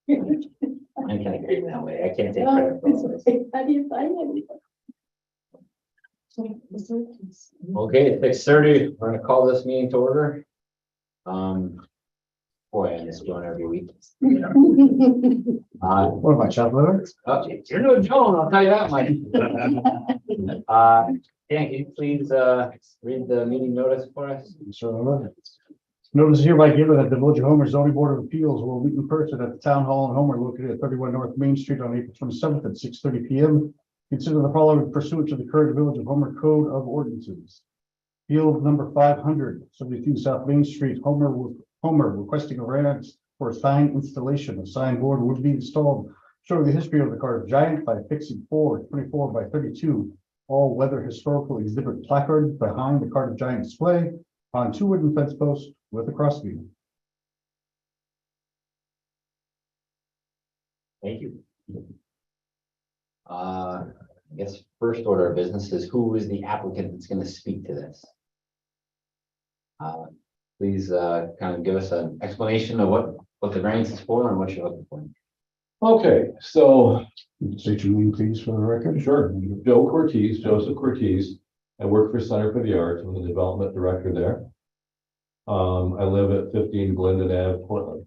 I kind of agree that way. I can't take credit for all this. How do you find it? Okay, 6:30, we're gonna call this meeting to order. Boy, I miss going every week. What am I, chocolate? You're no Joan, I'll tell you that much. Dan, can you please, read the meeting notice for us? So, notice hereby given that the Village of Homer Zoning Board of Appeals will meet in person at the Town Hall in Homer located at 31 North Main Street on April 27th at 6:30 p.m. Consider the following pursuant to the current Village of Homer Code of Ordinances. Field number 500, 72 South Main Street, Homer requesting a variance for a sign installation. A sign board would be installed showing the history of the Cardiff Giant by fixing 24 by 32 all-weather historical exhibit placard behind the Cardiff Giant display on 2 wooden fence posts with a crossbeam. Thank you. I guess first order of business is who is the applicant that's gonna speak to this? Please, kind of give us an explanation of what the variance is for and what you're looking for. Okay, so State your name, please, for the record. sure, Joseph Cortez. I work for Center for the Arts. I'm the development director there. I live at 15 Glendon Ave, Portland.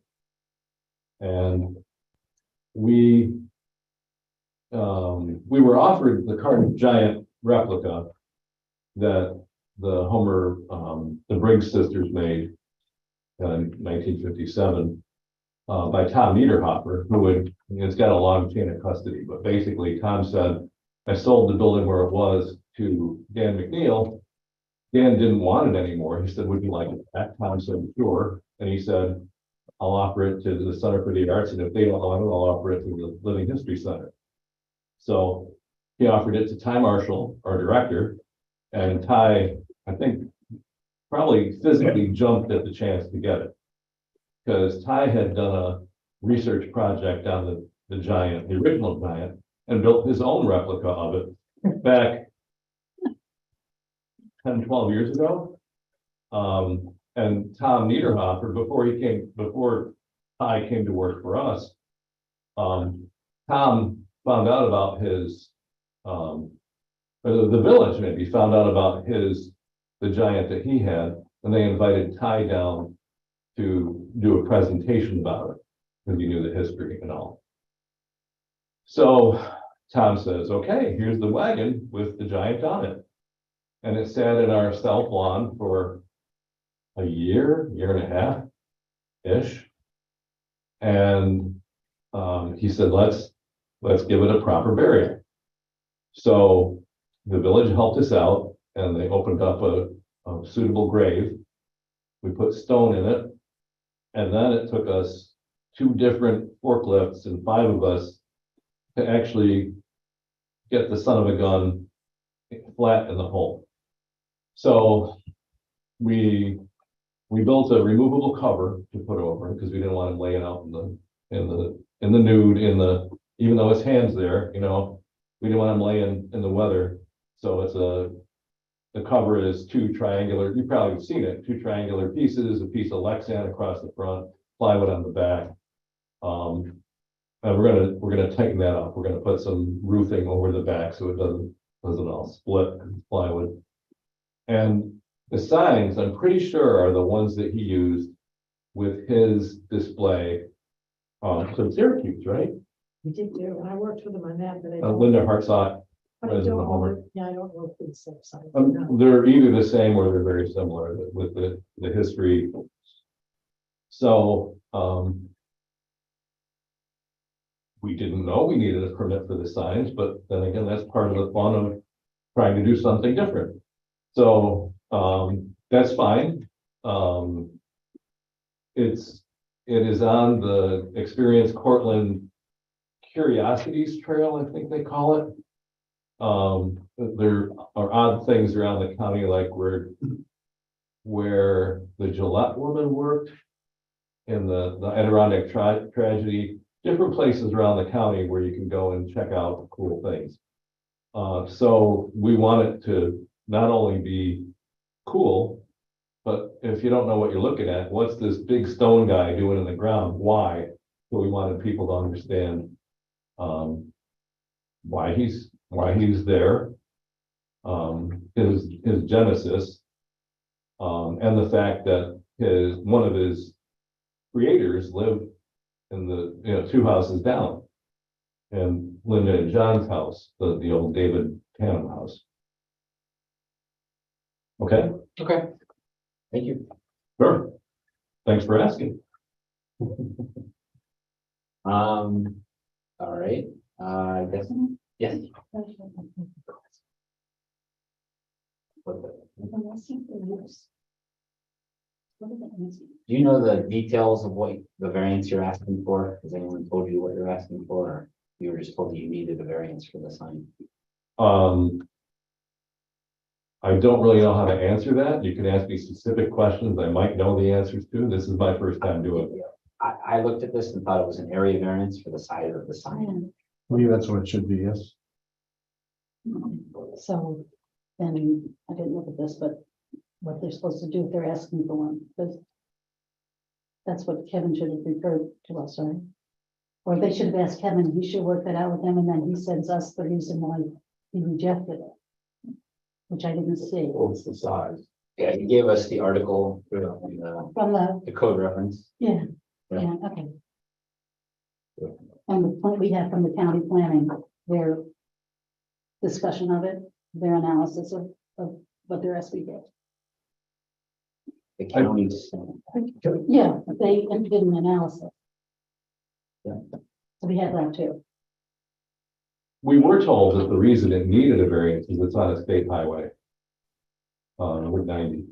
And we were offered the Cardiff Giant replica that the Homer, the Briggs sisters made in 1957 by Tom Niederhofer, it's got a long chain of custody, but basically Tom said, I sold the building where it was to Dan McNeil. Dan didn't want it anymore. He said, would you like it back? Tom said, sure. And he said, I'll offer it to the Center for the Arts, and if they don't want it, I'll offer it to the Living History Center. So he offered it to Ty Marshall, our director, and Ty, I think, probably physically jumped at the chance to get it. Because Ty had done a research project on the Giant, the original Giant, and built his own replica of it back 10, 12 years ago. And Tom Niederhofer, before Ty came to work for us, Tom found out about his, the village maybe found out about the Giant that he had, and they invited Ty down to do a presentation about it, because he knew the history and all. So Tom says, okay, here's the wagon with the Giant on it. And it sat in our south lawn for a year and a half-ish. And he said, let's give it a proper burial. So the village helped us out, and they opened up a suitable grave. We put stone in it. And then it took us 2 different forklifts and 5 of us to actually get the son of a gun flat in the hole. So we built a removable cover to put over him because we didn't want him laying out in the nude, even though his hand's there, we didn't want him laying in the weather. So the cover is 2 triangular, you probably have seen it, 2 triangular pieces, a piece of Lexan across the front, plywood on the back. And we're gonna tighten that up. We're gonna put some roofing over the back so it doesn't all split plywood. And the signs, I'm pretty sure, are the ones that he used with his display from Syracuse, right? You did do, I worked with them on that, but I don't. Linda Hartsock. I President don't Homer. know, yeah, I don't know if it's the same size. They're either the same or they're very similar with the history. So we didn't know we needed a permit for the signs, but then again, that's part of the fun of trying to do something different. So that's fine. It is on the Experience Cortland Curiosities Trail, I think they call it. There are odd things around the county, like where the Gillette woman worked in the Adirondack tragedy, different places around the county where you can go and check out cool things. So we want it to not only be cool, but if you don't know what you're looking at, what's this big stone guy doing in the ground? Why? So we wanted people to understand why he's there. His genesis. And the fact that one of his creators lived in the, 2 houses down. And Linda and John's house, the old David Tannum house. Okay, Okay. Thank you. sure. Thanks for asking. All right, I guess, yes. Do you know the details of what the variance you're asking for? Has anyone told you what you're asking for? Or you were just told that you needed a variance for the sign? I don't really know how to answer that. You can ask me specific questions I might know the answers to. This is my first time doing it. I looked at this and thought it was an area variance for the size of the sign. I believe that's what it should be, yes. So then I didn't look at this, but what they're supposed to do if they're asking for one, because that's what Kevin should have referred to us, right? Or they should have asked Kevin, he should work that out with them, and then he sends us the reason why he rejected it, which I didn't see. What's the size? Yeah, he gave us the article, From the code reference. yeah, okay. And the point we have from the county planning, their discussion of it, their analysis of what they're asking for. The county's. Yeah, they did an analysis. Yeah. So we had that too. We were told that the reason it needed a variance is it's on a state highway. Route 90.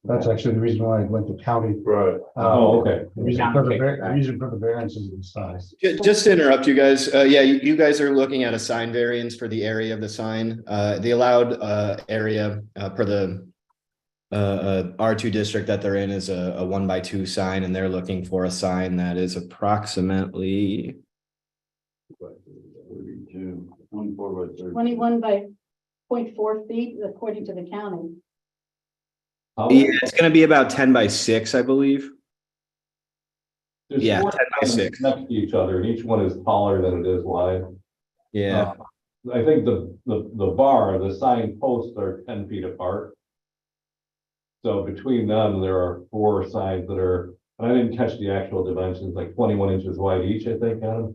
That's actually the reason why I went to county. Right. Oh, okay. The reason for the variance is the size. Just to interrupt you guys, yeah, you guys are looking at a sign variance for the area of the sign. The allowed area per the R2 district that they're in is a 1x2 sign, and they're looking for a sign that is approximately 21 by 0.4 feet, according to the county. yeah, it's going to be about 10 by 6, I believe. There's Yeah, 4 10 by 6. next to each other, and each one is taller than it is wide. Yeah. I think the bar, the sign posts are 10 feet apart. So between them, there are 4 signs that are, and I didn't catch the actual dimensions, like 21 inches wide each, I think, Adam.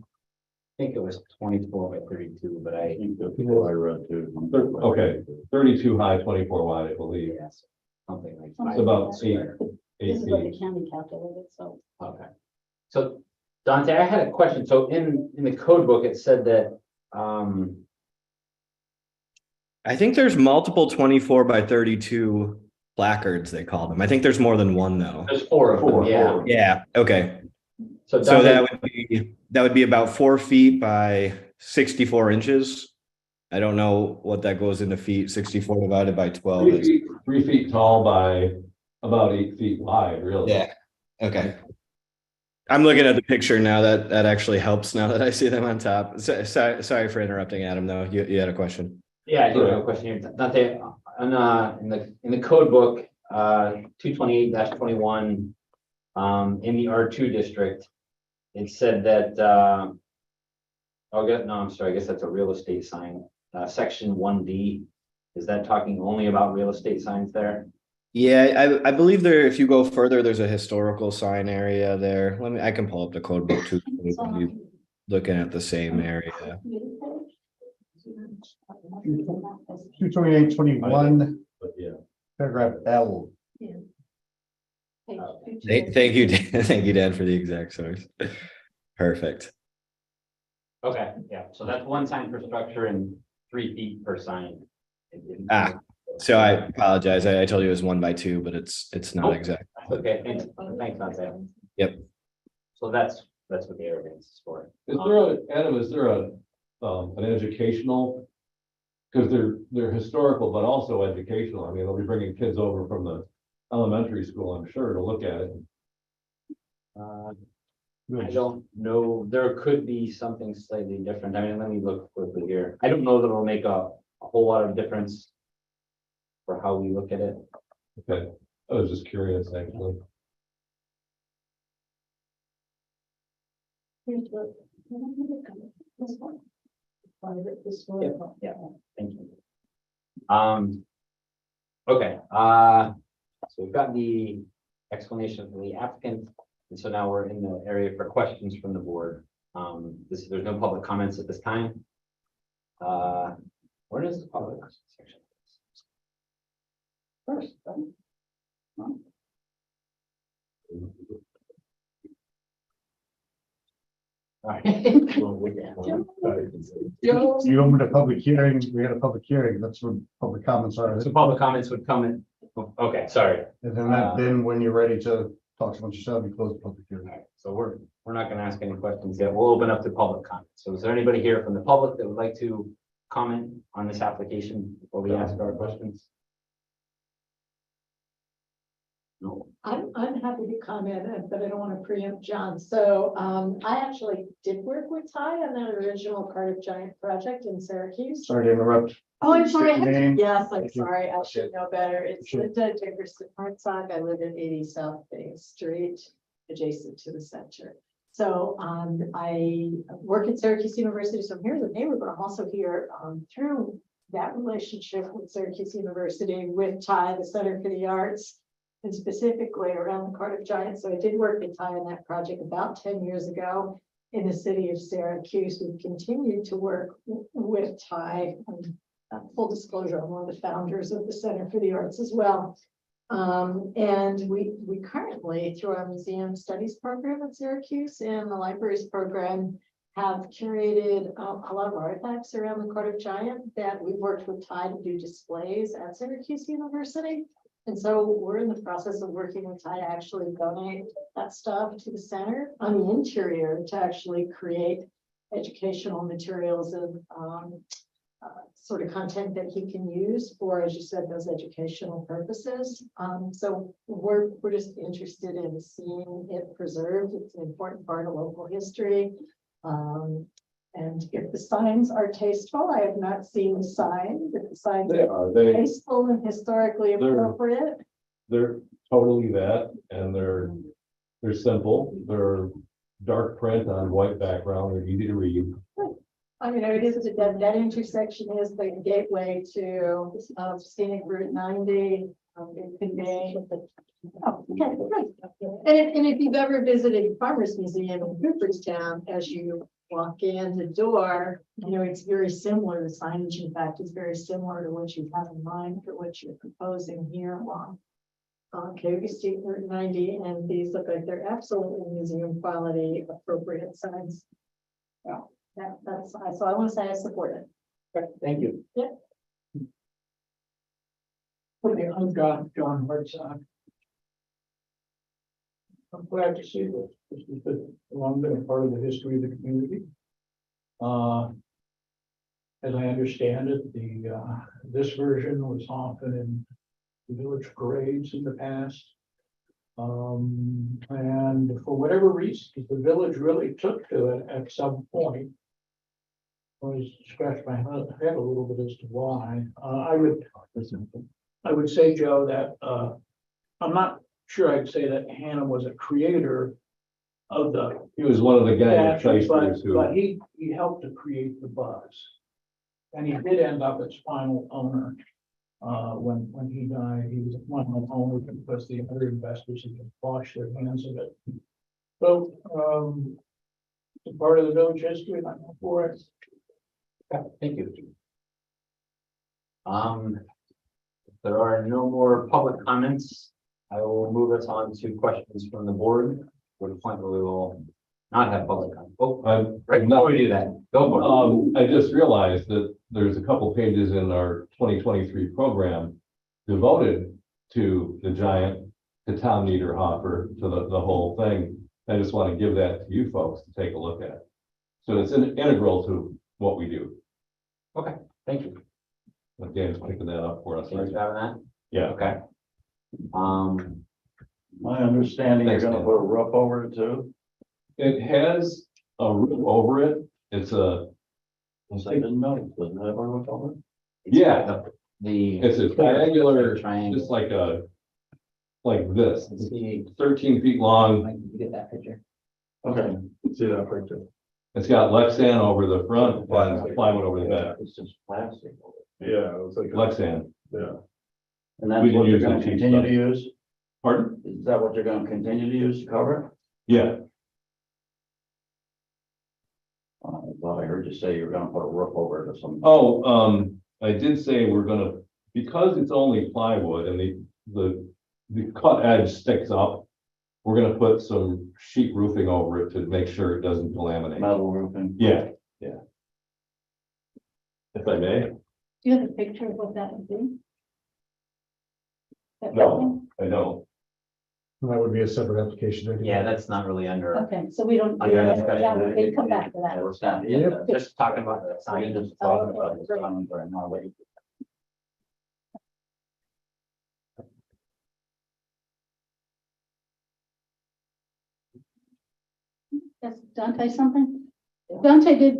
I think it was 24 by 32, but I think the I read too. Okay, 32 high, 24 wide, I believe. yes, something like It's that. about 8 This is what feet. the county calculated, so. Okay. So Dante, I had a question. So in the code book, it said that, I think there's multiple 24 by 32 placards, they call them. I think there's more than one though. there's 4 of them, yeah. Yeah, okay. So So Dante, that would be about 4 feet by 64 inches. I don't know what that goes into feet. 64 divided by 12 is. 3 feet tall by about 8 feet wide, really. Yeah. Okay. I'm looking at the picture now. That actually helps now that I see them on top. Sorry for interrupting, Adam, though. You had a question. yeah, I do have a question here. Dante, in the code book, 228-21, in the R2 district, it said that, I'm sorry, I guess that's a real estate sign. Section 1D, is that talking only about real estate signs there? Yeah, I believe there, if you go further, there's a historical sign area there. I can pull up the code book too. Looking at the same area. 228-21, But yeah. paragraph L. Thank you, Dan. Thank you, Dan, for the exact source. Perfect. Okay, yeah, so that's 1 sign per structure and 3 feet per sign. So I apologize. I told you it was 1 by 2, but it's not Oh. exact. Okay, thanks, Dante. Yep. So that's what the area variance is for. Adam, is there an educational? Because they're historical, but also educational. I mean, they'll be bringing kids over from the elementary school, I'm sure, to look at it. I don't know, there could be something slightly different. I mean, let me look quickly here. I don't know that it'll make a whole lot of difference for how we look at it. Okay, I was just curious, actually. Here's the- This one. This one. Yeah. Thank you. Okay, so we've got the explanation from the applicant, and so now we're in the area for questions from the board. There's no public comments at this time. Where does the public section? First. All right. You opened a public hearing, we had a public hearing, that's when public comments are. So public comments would come in, okay, sorry. And then when you're ready to talk amongst yourself, you close the public hearing. All right, so we're not gonna ask any questions yet. We'll open up to public comment. So is there anybody here from the public that would like to comment on this application before we ask our questions? No. I'm happy to comment, but I don't want to preempt John. So I actually did work with Ty on that original Cardiff Giant project in Syracuse. Sorry to interrupt. Oh, I'm sorry. State your name. Yes, I'm Thank you. sorry. I should know better. It's Sure. Linda Dickerson Hartzog. I live at 80 South Bay Street, adjacent to the center. So I work at Syracuse University, so I'm here as a neighbor, but I'm also here through that relationship with Syracuse University, with Ty, the Center for the Arts, and specifically around the Cardiff Giant. So I did work with Ty on that project about 10 years ago in the city of Syracuse. We've continued to work with Ty. Full disclosure, I'm one of the founders of the Center for the Arts as well. And we currently, through our museum studies program at Syracuse and the libraries program, have curated a lot of artifacts around the Cardiff Giant that we've worked with Ty to do displays at Syracuse University. And so we're in the process of working with Ty to actually donate that stuff to the center on the interior to actually create educational materials and sort of content that he can use for, as you said, those educational purposes. So we're just interested in seeing it preserved. It's an important part of local history. And if the signs are tasteful, I have not seen the sign, but the signs are tasteful and historically appropriate. They're totally that, and they're simple, they're dark print on white background, they're easy to read. I mean, it is that intersection is the gateway to scenic Route 90. It can be. Oh, okay, right. And if you've ever visited Farmers Museum in Cooperstown, as you walk in the door, you know, it's very similar. The signage, in fact, is very similar to what you have in mind for what you're proposing here along Cayuga State Route 90. And these look like they're absolutely museum quality, appropriate signs. Well, that's so I want to say I support it. Okay, thank you. Okay, I'm John Hartzog. I'm glad to see this. This has been a long been a part of the history of the community. As I understand it, this version was often in the village parades in the past. And for whatever reason, the village really took to it at some point. I was scratching my head a little bit as to why. I would say, Joe, that I'm not sure I'd say that Hannah was a creator of the. He was one of the gang chasers who. But he helped to create the buzz. And he did end up as final owner. When he died, he was a final owner because the other investors had washed their hands of it. So it's a part of the village history, and I'm all for it. Okay, thank you. If there are no more public comments, I will move us on to questions from the board. We're at a point where we will not have public comment. Oh, right, before we do that, go for it. I just realized that there's a couple pages in our 2023 program devoted to the giant, to Tom Niederhofer, to the whole thing. I just want to give that to you folks to take a look at. So it's integral to what we do. Okay, thank you. Dan's picking that up for us. Thanks for having that. Yeah. Okay. My understanding, you're Thanks, gonna Dan. put a roof over it too? It has a roof over it. It's a, I didn't know, doesn't it have a roof over it? yeah, The. it's a triangular, Triangle. just like this. Let's see. 13 feet long. Mike, did you get that picture? Okay. See that picture? It's got Lexan over the front and plywood over the back. It's just plastic. Yeah, it was like, Lexan, yeah. And that's We didn't what you're use the gonna cheap continue stuff. to use? pardon? Is that what you're gonna continue to use to cover it? Yeah, I thought I heard you say you were gonna put a roof over it or something. oh, I did say we're gonna, because it's only plywood and the cut edge sticks up. We're gonna put some sheet roofing over it to make sure it doesn't delaminate. Metal roofing. Yeah, yeah. If I may, Do you have a picture of what that would be? That no, I don't. That would be a separate application. I think. Yeah, that's not really under. Okay, so we don't. Yeah, Yeah, we can come back to that. It's not, Yep. Just talking about the I sign. just talking about this one right now, but Yes, Dante, something? Dante, did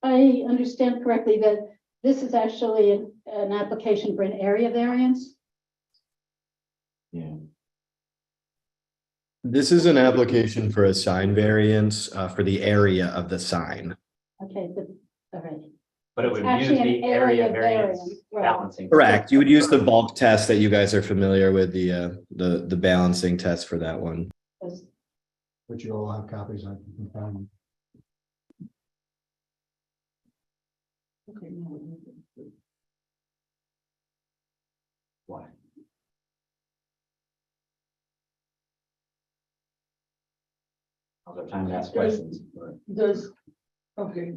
I understand correctly that this is actually an application for an area variance? yeah. This is an application for a sign variance for the area of the sign. Okay, but, all right. But it would It's use actually an the area area variance variance, right. balancing. Correct. You would use the bulk test that you guys are familiar with, the balancing test for that one. Because Which you all have copies of. You can find them. Okay, no, Why? Other time to ask questions. Does, okay.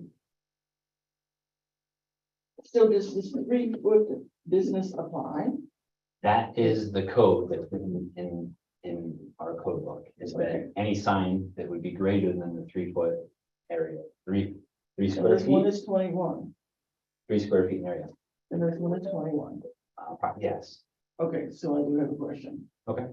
So does this 3-foot business apply? That is the code that's in our code book, is that any sign that would be greater than the 3-foot area, three And square this one feet, is 21, 3 square feet in area. and this one is 21. Yes, Okay, so I do have a question. okay.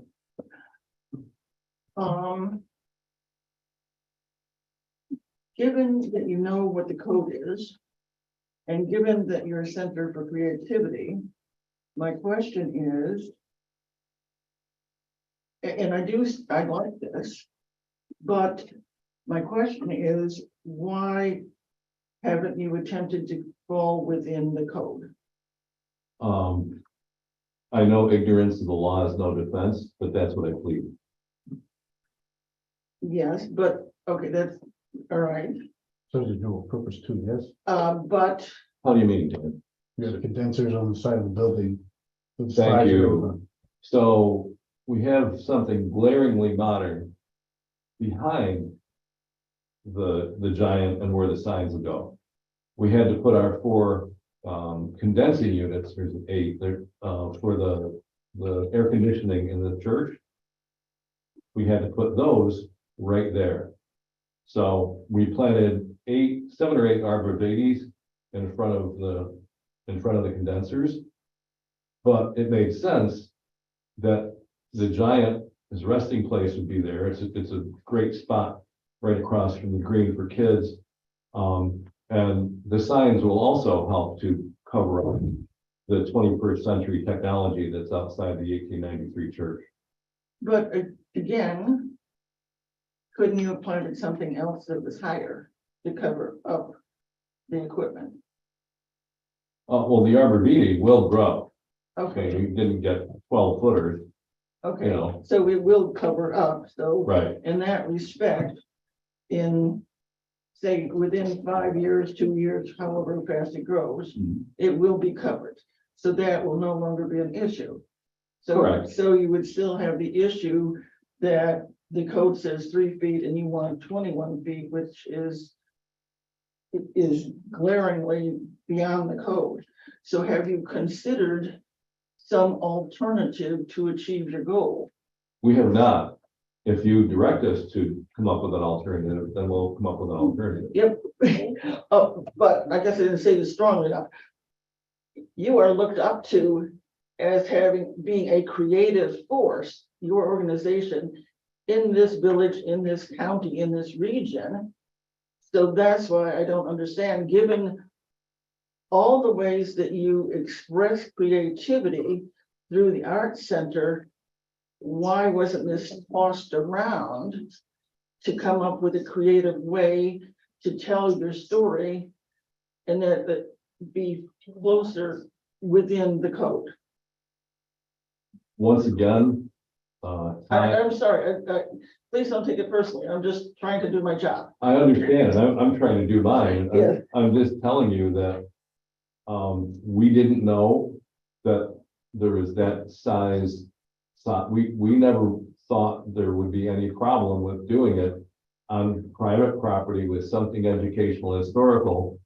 Given that you know what the code is, and given that you're a center for creativity, my question is, and I like this, but my question is, why haven't you attempted to fall within the code? I know ignorance of the law is no defense, but that's what I plead. Yes, but, okay, that's, all right, So there's dual purpose too, yes? but, How do you mean, Dan? You have the condensers on the side of the building. The Thank sides are you. open. So we have something glaringly modern behind the giant and where the signs will go. We had to put our 4 condensing units, there's 8 there, for the air conditioning in the church. We had to put those right there. So we planted 7 or 8 arborvitaes in front of the condensers. But it made sense that the giant, his resting place would be there. It's a great spot right across from the green for kids. And the signs will also help to cover up the 21st century technology that's outside the 1893 church. but again, couldn't you have planted something else that was higher to cover up the equipment? Well, the arborvitae will grow. Okay, Okay, we didn't get 12 footers, okay, you know. so it will cover up, so Right. in that respect, in, say, within 5 years, 2 years, however fast it grows, Mhm. it will be covered. So that will no longer be an issue. So, Correct. so you would still have the issue that the code says 3 feet and you want 21 feet, which is glaringly beyond the code. So have you considered some alternative to achieve your goal? We have not. If you direct us to come up with an alternative, then we'll come up with an alternative. Yep. Oh, but I guess I didn't say this strongly enough. You are looked up to as being a creative force, your organization in this village, in this county, in this region. So that's why I don't understand, given all the ways that you express creativity through the Arts Center, why wasn't this tossed around to come up with a creative way to tell your story and that be closer within the code. Once again, I'm sorry, please don't take it personally. I'm just trying to do my job. I understand, and I'm trying to do mine. Yeah. I'm just telling you that, we didn't know that there was that size. So we never thought there would be any problem with doing it on private property with something educational, historical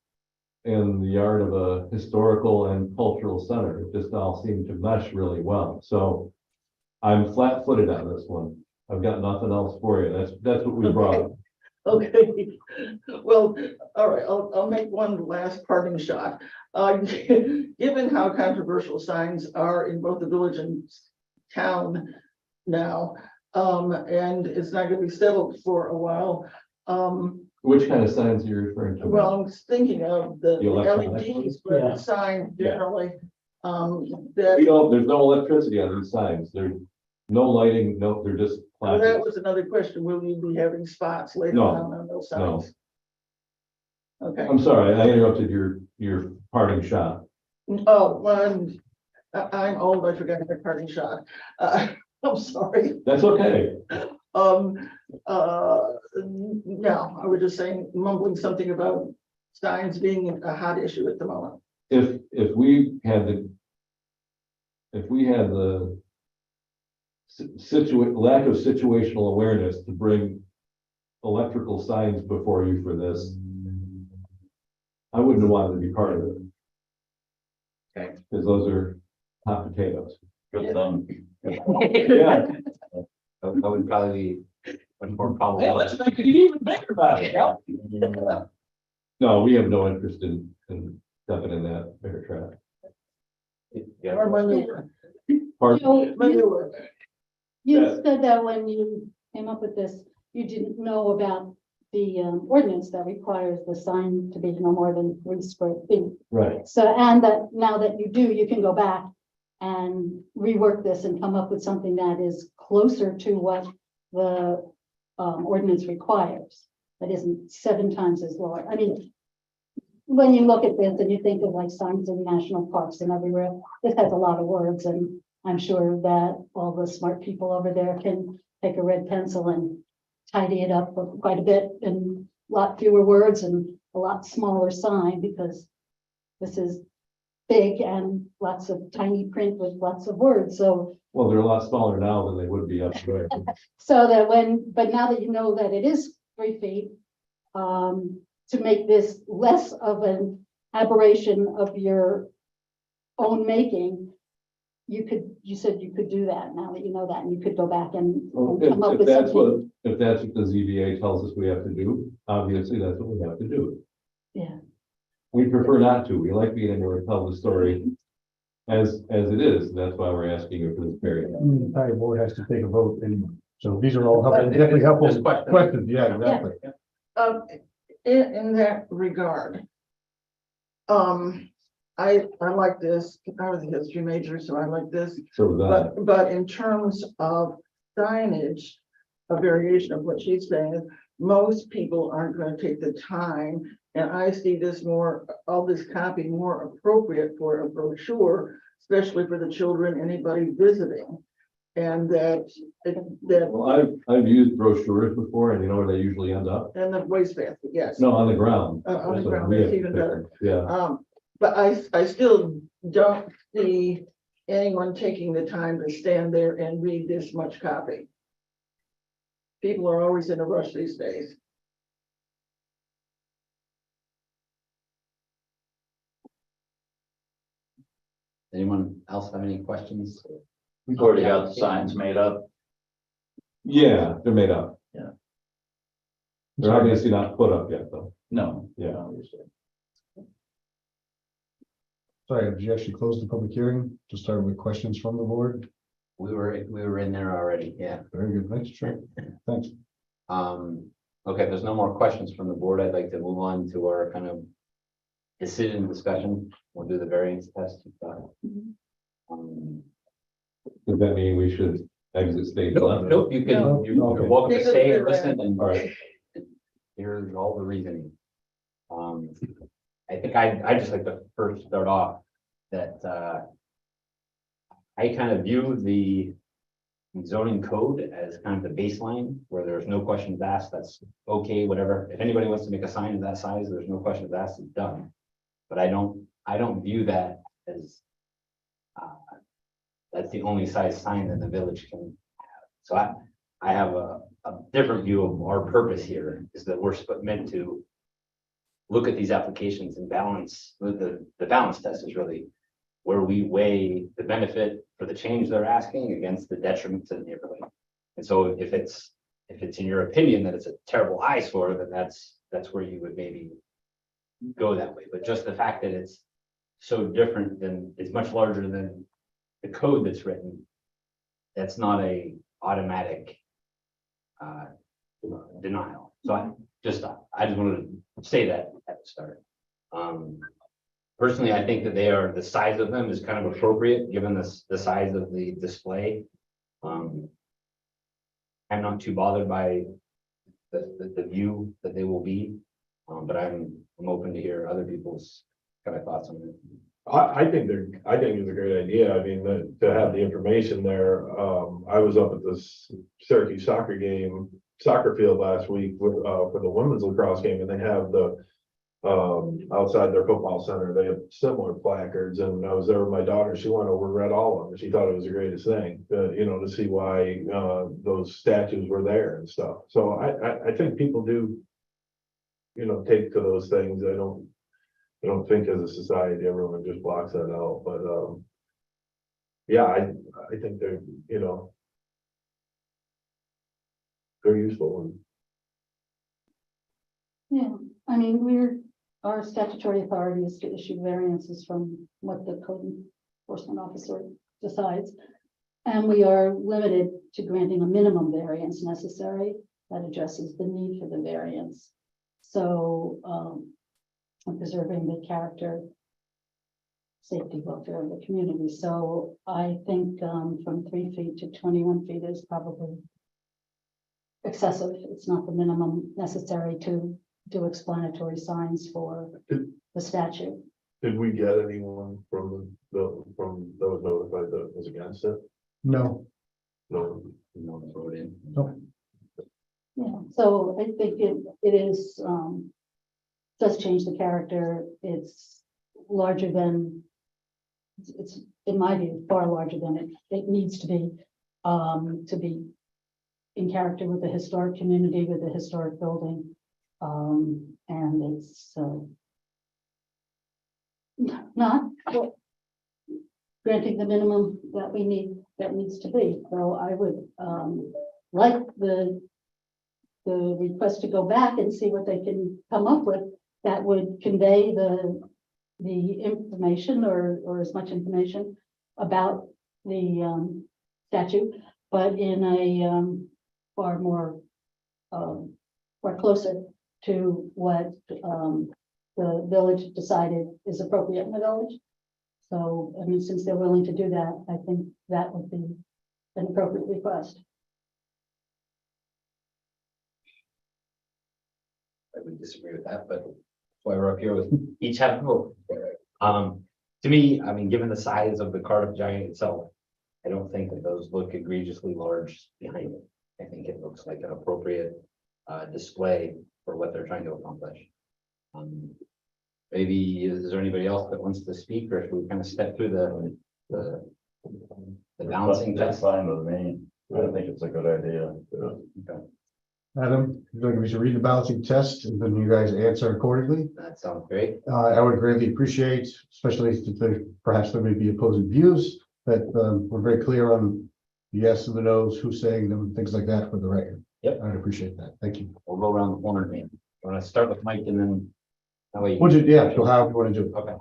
in the yard of a historical and cultural center. It just all seemed to mesh really well. So I'm flat-footed on this one. I've got nothing else for you. That's what we brought up. Okay, well, all right, I'll make one last parting shot. Given how controversial signs are in both the village and town now, and it's not gonna be settled for a while. Which kind of signs are you referring to? Well, I'm thinking of the The electronic LEDs, but Yeah. the sign Yeah. generally. We That, don't, there's no electricity on these signs. There's no lighting, no, they're just well, that plastic. was another question. Will you be having spots later No, on those signs? Okay. I'm sorry, I interrupted your parting shot. Oh, well, I'm old. I forgot my parting shot. I'm sorry. That's okay. No, I was just saying, mumbling something about signs being a hot issue at the moment. If we had the lack of situational awareness to bring electrical signs before you for this, I wouldn't have wanted to be part of it. Okay. Because those are hot potatoes. Good thumb. Yeah, That would probably be much more probable. Hey, let's make it even bigger about it. Yeah. no, we have no interest in stepping in that bear trap. Yeah. Or maneuver. Pardon? So Maneuver. you said that when you came up with this, you didn't know about the ordinance that requires the sign to be no more than 3 square feet. Right. So, and that now that you do, you can go back and rework this and come up with something that is closer to what the ordinance requires. That isn't 7 times as low. I mean, when you look at this and you think of like signs in national parks and everywhere, this has a lot of words, and I'm sure that all the smart people over there can take a red pencil and tidy it up quite a bit and a lot fewer words and a lot smaller sign, because this is big and lots of tiny print with lots of words. So, Well, they're a lot smaller now than they would be up there. so that but now that you know that it is 3 feet, to make this less of an aberration of your own making, you said you could do that now that you know that, and you could go back and come up If with that's something. if that's what the ZBA tells us we have to do, obviously that's what we have to do. Yeah. We prefer not to. We like being able to tell the story as it is. That's why we're asking you for this variance. The entire board has to take a vote, and so these are all helpful, definitely helpful Just questions. questions, yeah, exactly. In that regard. I like this. I was a history major, so I like this. So that, But in terms of signage, a variation of what she's saying, most people aren't going to take the time. And I see this all this copy more appropriate for a brochure, especially for the children, anybody visiting. And that, well, I've used brochures before, and you know where they usually end up? and the wastebasket, yes. No, on the ground. On the So ground, we that's have to even pick better. them. Yeah. But I still don't see anyone taking the time to stand there and read this much copy. People are always in a rush these days. Anyone else have any questions? We've already got the signs made up. Yeah, they're made up. Yeah. They're obviously not put up yet, though. No. Yeah. Obviously. Sorry, did you actually close the public hearing to start with questions from the board? We were in there already, yeah. Very good, thanks, sure, thanks. Okay, if there's no more questions from the board, I'd like to move on to our kind of decision discussion. We'll do the variance test. Mhm. Um, Does that mean we should exit stage Nope, left. nope, you can, No. you're Okay. welcome to Take a stay look and at listen and All right. here's all the reasoning. I think I just like to first start off that, I kind of view the zoning code as kind of the baseline where there's no questions asked, that's okay, whatever. If anybody wants to make a sign of that size, there's no questions asked, it's done. But I don't view that as, that's the only size sign that the village can have. So I have a different view of our purpose here is that we're meant to look at these applications and balance, the balance test is really where we weigh the benefit for the change they're asking against the detriment to the neighborhood. And so if it's in your opinion that it's a terrible eyesore, then that's where you would maybe go that way. But just the fact that it's so different than, it's much larger than the code that's written, that's not a automatic denial. So I just wanted to say that at the start. Personally, I think that the size of them is kind of appropriate, given the size of the display. I'm not too bothered by the view that they will be, but I'm open to hear other people's kind of thoughts on it. I think it's a great idea. I mean, to have the information there. I was up at this Syracuse soccer field last week for the women's lacrosse game, and they have the outside their football center, they have similar placards, and I was there with my daughter. She went over and read all of them. She thought it was the greatest thing, to see why those statues were there and stuff. So I think people do, take to those things. I don't think as a society everyone just blocks that out, but yeah, I think they're useful. Yeah, I mean, our statutory authority is to issue variances from what the code enforcement officer decides. And we are limited to granting a minimum variance necessary that addresses the need for the variance. So, preserving the character, safety, welfare of the community. So I think from 3 feet to 21 feet is probably excessive. It's not the minimum necessary to do explanatory signs for the statute. Did we get anyone from that was notified that was against it? No. No. No vote in. Yeah, so I think it is, does change the character. It's larger than, it's in my view, far larger than it needs to be in character with the historic community, with the historic building. And it's not granting the minimum that we need, that needs to be. So I would like the request to go back and see what they can come up with that would convey the information or as much information about the statute, but in a far more far closer to what the village decided is appropriate in the village. So, I mean, since they're willing to do that, I think that would be an appropriate request. I would disagree with that, but that's why we're up here with each have a vote. To me, I mean, given the size of the Cardiff Giant itself, I don't think that those look egregiously large behind it. I think it looks like an appropriate display for what they're trying to accomplish. Maybe is there anybody else that wants to speak, or should we kind of step through the balancing That's test? fine with me. I think it's a good idea. Okay, Adam, you think we should read the balancing test and then you guys answer accordingly? that sounds great. I would greatly appreciate, especially if perhaps there may be opposing views, that we're very clear on the yes and the no's, who's saying them, things like that for the record. Yep. I'd appreciate that. Thank you. We'll go around the corner. Man, want to start with Mike and then that way. Would you, yeah, so how you want to do it? Okay.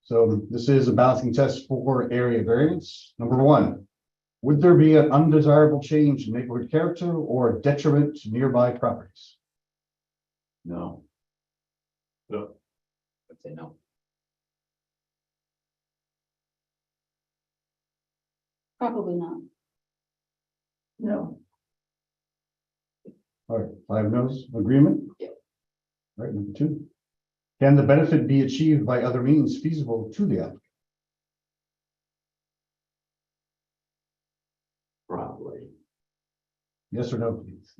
So this is a balancing test for area variance. Number one, would there be an undesirable change in neighborhood character or detriment to nearby properties? No, I'd say no. Probably not. No. All right, 5 no's, agreement? Yeah. All right, number 2. Can the benefit be achieved by other means feasible to the applicant? Probably. Yes or no, please?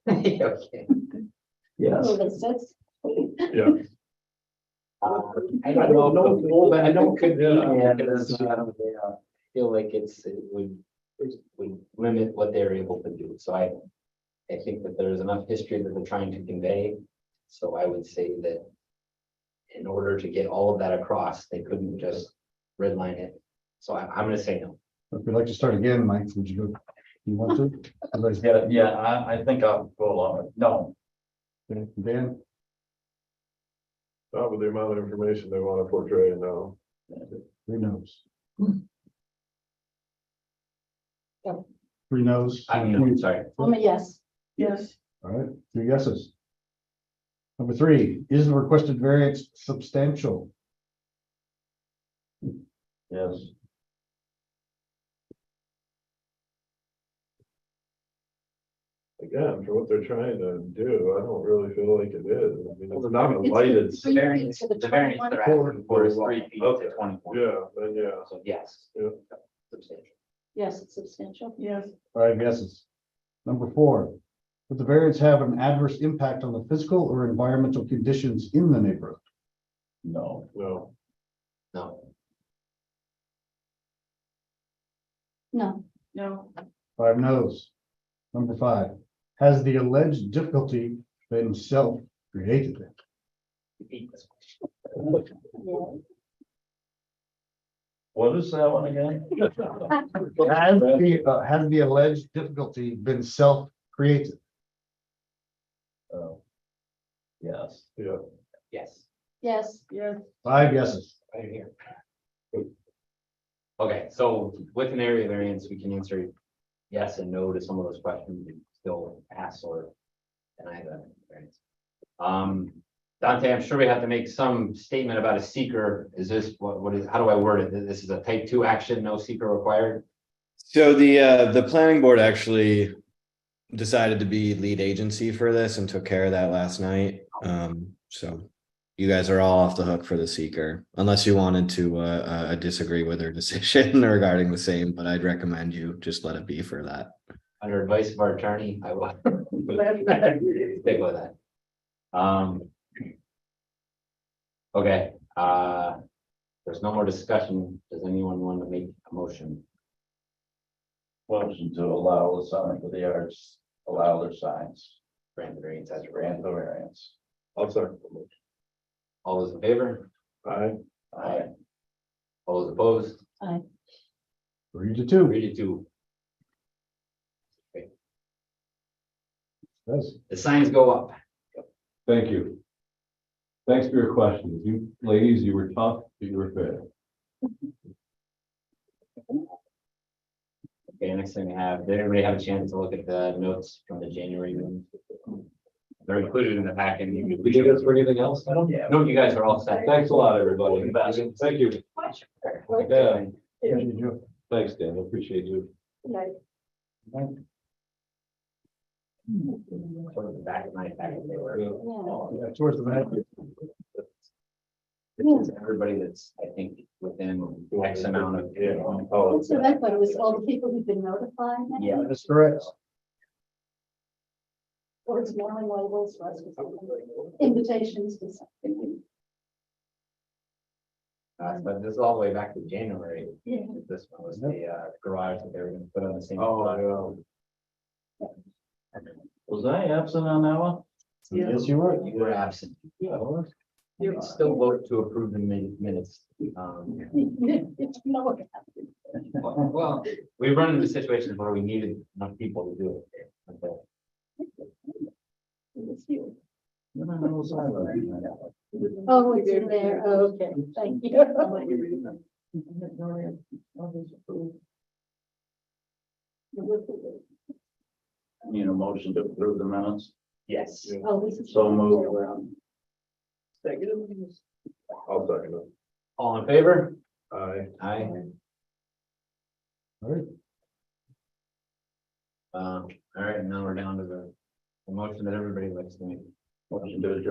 Okay. Yes. Oh, that's, Yeah. I don't know, but I know it could be, Yeah, because, that's- I feel like it would limit what they're able to do, so I think that there's enough history that they're trying to convey, so I would say that in order to get all of that across, they couldn't just redline it, so I'm gonna say no. If you'd like to start again, Mike, would you go? You want to? Otherwise, Yeah, I think I'll go along with, no. Dan, Not with the amount of information they want to portray, no. 3 no's. Yeah. 3 no's. I'm sorry. I'm a yes. Yes. All right, 3 yeses. Number 3, is the requested variance substantial? Yes. Again, for what they're trying to do, I don't really feel like it is. I mean, it's not a It's lighted. the variance to the The variance 21. they're asking for is 3 feet Okay. to 24. Yeah, then yeah. So yes. Yeah. Substantial. Yes, it's substantial. Yes. 5 yeses. Number 4, would the variance have an adverse impact on the physical or environmental conditions in the neighborhood? No. No, No. No, No. 5 no's. Number 5, has the alleged difficulty been self-created? Repeat this. yeah. What is that one again? Has the alleged difficulty been self-created? Oh. Yes. yeah. Yes. Yes, Yes. 5 yeses. Right here. Okay, so with an area variance, we can answer yes and no to some of those questions and still pass or deny the variance. Dante, I'm sure we have to make some statement about a seeker. Is this, what is, how do I word it? This is a type 2 action, no seeker required? So the planning board actually decided to be lead agency for this and took care of that last night. So you guys are all off the hook for the seeker, unless you wanted to disagree with their decision regarding the same, but I'd recommend you just let it be for that. Under advice of our attorney, I will stick with that. Okay, there's no more discussion. Does anyone want to make a motion? Motion to allow the sign for the arts, allow their signs, Grant the variance as grant the variance. I'll second. all those in favor? Aye. Aye. All those opposed? 3 to 2. 3 to 2. Yes. The signs go up. Thank you. Thanks for your questions. You ladies, you were tough, but you were fair. Okay, next thing we have, did everybody have a chance to look at the notes from the January meeting? They're included in the packet. Did you guys for anything else? Yeah. No, you guys are all set. Thanks a lot, everybody. Thank you. Yeah. Yeah. Thanks, Dan. I appreciate you. Sort of the back of my packet, they were. yeah. Yeah, towards the back. This is everybody that's, I think, within X amount of. Yeah. Oh, So that's what it was, all the people who've been notified. Yeah. That's correct. Or it's mailing labels, or it's invitations to something. But this is all the way back to January. Yeah. This one was the garage that they were gonna put on the same. Oh, Was I absent on that one? Yes, you were. You were absent. You can still vote to approve the minutes. It's no. Well, we've run into situations where we needed enough people to do it. Okay. It's you. When the hell was I writing that? Oh, it's in there. Oh, okay, thank you. Need a motion to approve the minutes? Yes. Oh, this is. So moved. I'll second it. All in favor? Aye. Aye. All right. All right, now we're down to the motion that everybody likes to make. Motion to adjourn.